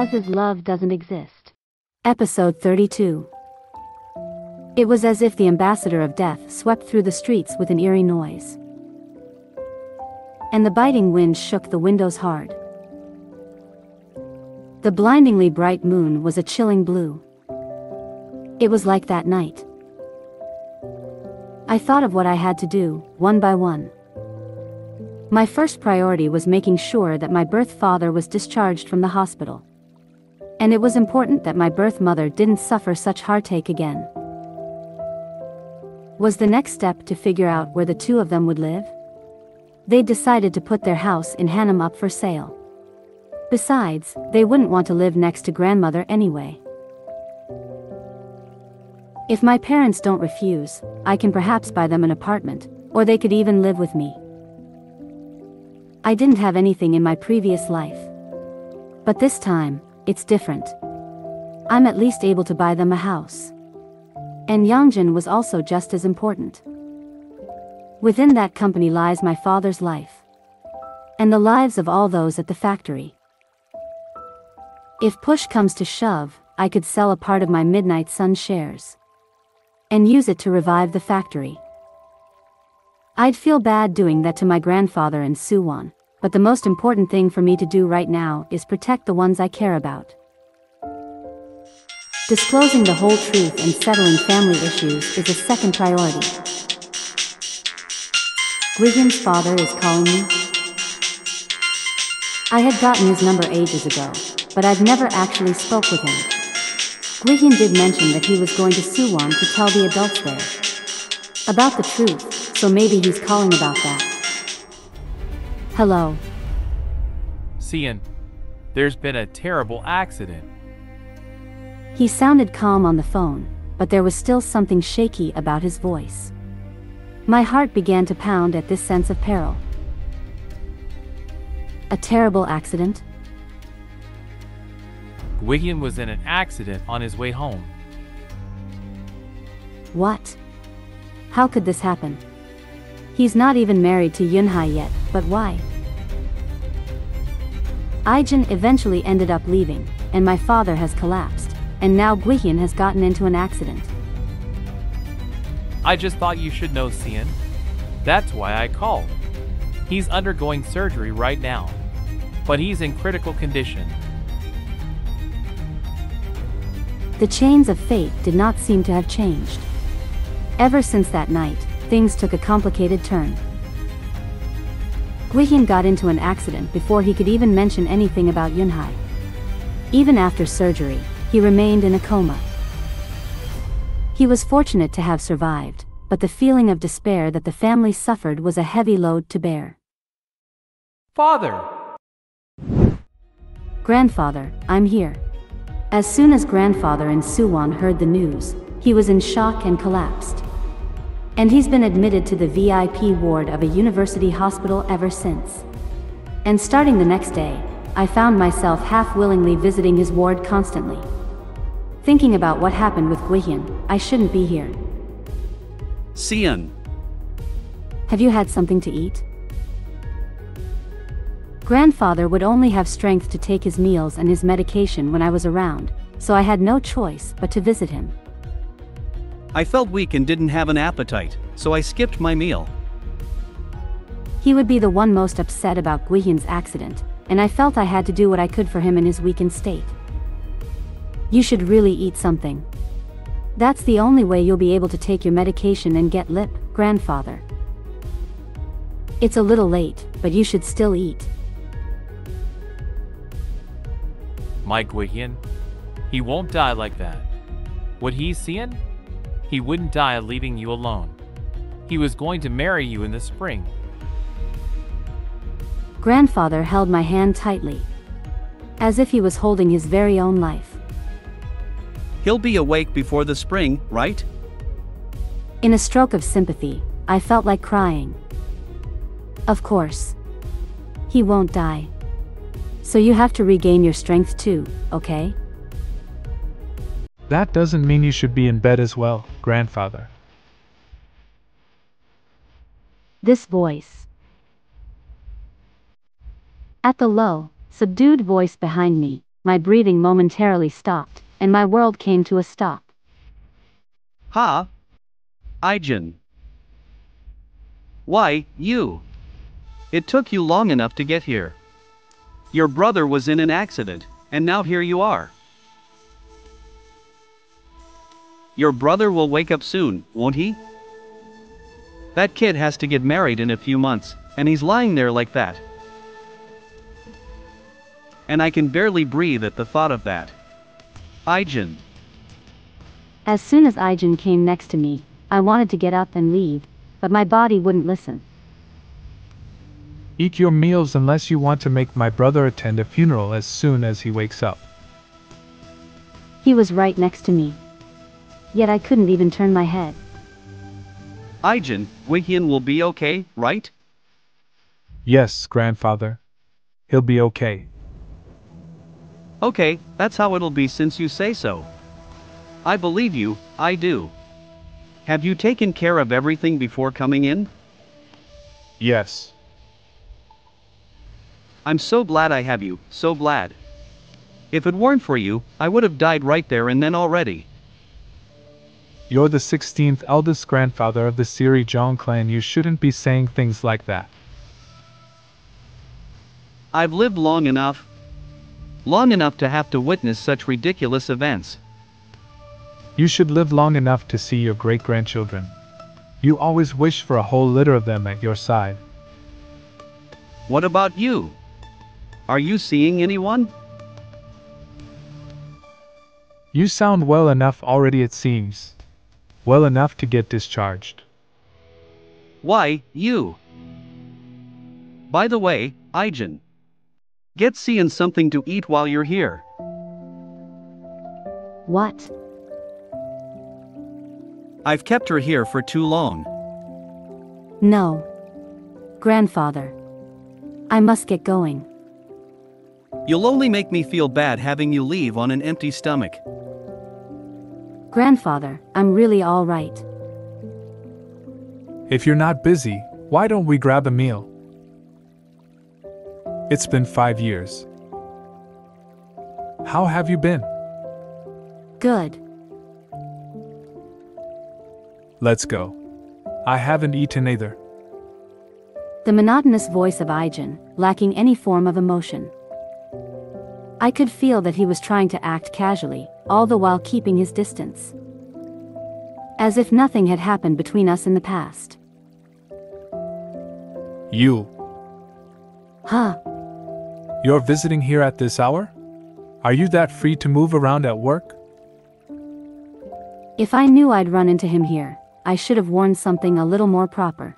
causes love doesn't exist. Episode 32. It was as if the ambassador of death swept through the streets with an eerie noise. And the biting wind shook the windows hard. The blindingly bright moon was a chilling blue. It was like that night. I thought of what I had to do, one by one. My first priority was making sure that my birth father was discharged from the hospital. And it was important that my birth mother didn't suffer such heartache again. Was the next step to figure out where the two of them would live? They decided to put their house in Hanam up for sale. Besides, they wouldn't want to live next to grandmother anyway. If my parents don't refuse, I can perhaps buy them an apartment, or they could even live with me. I didn't have anything in my previous life. But this time, it's different. I'm at least able to buy them a house. And Ijun was also just as important. Within that company lies my father's life. And the lives of all those at the factory. If push comes to shove, I could sell a part of my Midnight Sun shares. And use it to revive the factory. I'd feel bad doing that to my grandfather and Siyeon, but the most important thing for me to do right now is protect the ones I care about. Disclosing the whole truth and settling family issues is a second priority. Gwihyeon's father is calling me. I had gotten his number ages ago, but I've never actually spoke with him. Gwihyeon did mention that he was going to Siyeon to tell the adults there about the truth, so maybe he's calling about that. Hello. Siyeon, there's been a terrible accident. He sounded calm on the phone, but there was still something shaky about his voice. My heart began to pound at this sense of peril. A terrible accident? Gwihyeon was in an accident on his way home. What? How could this happen? He's not even married to Yunhai yet, but why? Ijun eventually ended up leaving, and my father has collapsed, and now Gwihyeon has gotten into an accident. I just thought you should know, Siyeon. That's why I called. He's undergoing surgery right now, but he's in critical condition. The chains of fate did not seem to have changed. Ever since that night, things took a complicated turn. Gwihyeon got into an accident before he could even mention anything about Yunhai. Even after surgery, he remained in a coma. He was fortunate to have survived, but the feeling of despair that the family suffered was a heavy load to bear. Father! Grandfather, I'm here. As soon as grandfather and Siyeon heard the news, he was in shock and collapsed. And he's been admitted to the VIP ward of a university hospital ever since. And starting the next day, I found myself half-willingly visiting his ward constantly. Thinking about what happened with Gwihyeon, I shouldn't be here. Siyeon. Have you had something to eat? Grandfather would only have strength to take his meals and his medication when I was around, so I had no choice but to visit him. I felt weak and didn't have an appetite, so I skipped my meal. He would be the one most upset about Gwihyeon's accident, and I felt I had to do what I could for him in his weakened state. You should really eat something. That's the only way you'll be able to take your medication and get lip, grandfather. It's a little late, but you should still eat. My Gwihyeon, he won't die like that. Would he, Siyeon? He wouldn't die leaving you alone. He was going to marry you in the spring. Grandfather held my hand tightly, as if he was holding his very own life. He'll be awake before the spring, right? In a stroke of sympathy, I felt like crying. Of course. He won't die. So you have to regain your strength too, okay? That doesn't mean you should be in bed as well, grandfather. This voice. At the low, subdued voice behind me, my breathing momentarily stopped, and my world came to a stop. Ha? Ijun. Why, you? It took you long enough to get here. Your brother was in an accident, and now here you are. Your brother will wake up soon, won't he? That kid has to get married in a few months, and he's lying there like that. And I can barely breathe at the thought of that. Ijun. As soon as Ijun came next to me, I wanted to get up and leave, but my body wouldn't listen. Eat your meals unless you want to make my brother attend a funeral as soon as he wakes up. He was right next to me. Yet I couldn't even turn my head. Ijun, Gwihyeon will be okay, right? Yes, grandfather. He'll be okay. Okay, that's how it'll be since you say so. I believe you, I do. Have you taken care of everything before coming in? Yes. I'm so glad I have you, so glad. If it weren't for you, I would have died right there and then already. You're the 16th eldest grandfather of the Siyeon clan. You shouldn't be saying things like that. I've lived long enough. Long enough to have to witness such ridiculous events. You should live long enough to see your great-grandchildren. You always wish for a whole litter of them at your side. What about you? Are you seeing anyone? You sound well enough already, it seems. Well enough to get discharged. Why, you? By the way, Ijun. Get Siyeon something to eat while you're here. What? I've kept her here for too long. No. Grandfather. I must get going. You'll only make me feel bad having you leave on an empty stomach. Grandfather, I'm really all right. If you're not busy, why don't we grab a meal? It's been 5 years. How have you been? Good. Let's go. I haven't eaten either. The monotonous voice of Ijun, lacking any form of emotion. I could feel that he was trying to act casually, all the while keeping his distance. As if nothing had happened between us in the past. You. Huh? You're visiting here at this hour? Are you that free to move around at work? If I knew I'd run into him here, I should have worn something a little more proper.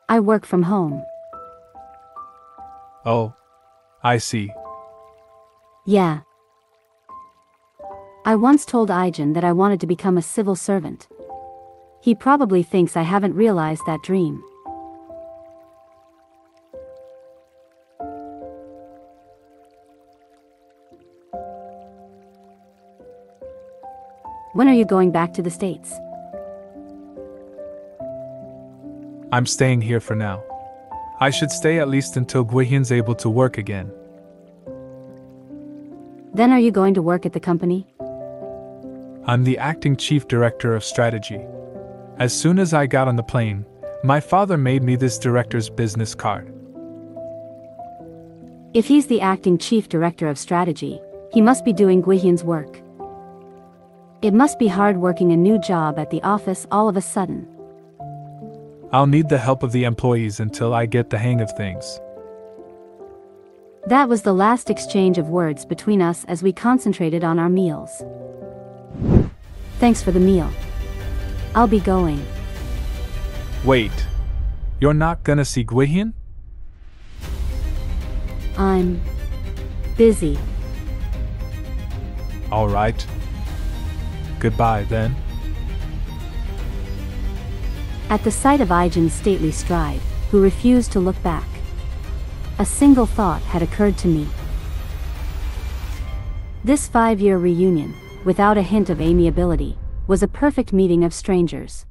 I work from home. Oh. I see. Yeah. I once told Ijun that I wanted to become a civil servant. He probably thinks I haven't realized that dream. When are you going back to the States? I'm staying here for now. I should stay at least until Gwihyeon's able to work again. Then are you going to work at the company? I'm the acting chief director of strategy. As soon as I got on the plane, my father made me this director's business card. If he's the acting chief director of strategy, he must be doing Gwihyeon's work. It must be hard working a new job at the office all of a sudden. I'll need the help of the employees until I get the hang of things. That was the last exchange of words between us as we concentrated on our meals. Thanks for the meal. I'll be going. Wait. You're not gonna see Gwihyeon? I'm busy. Alright. Goodbye then. At the sight of Ijun's stately stride, who refused to look back, a single thought had occurred to me. This 5-year reunion, without a hint of amiability, was a perfect meeting of strangers.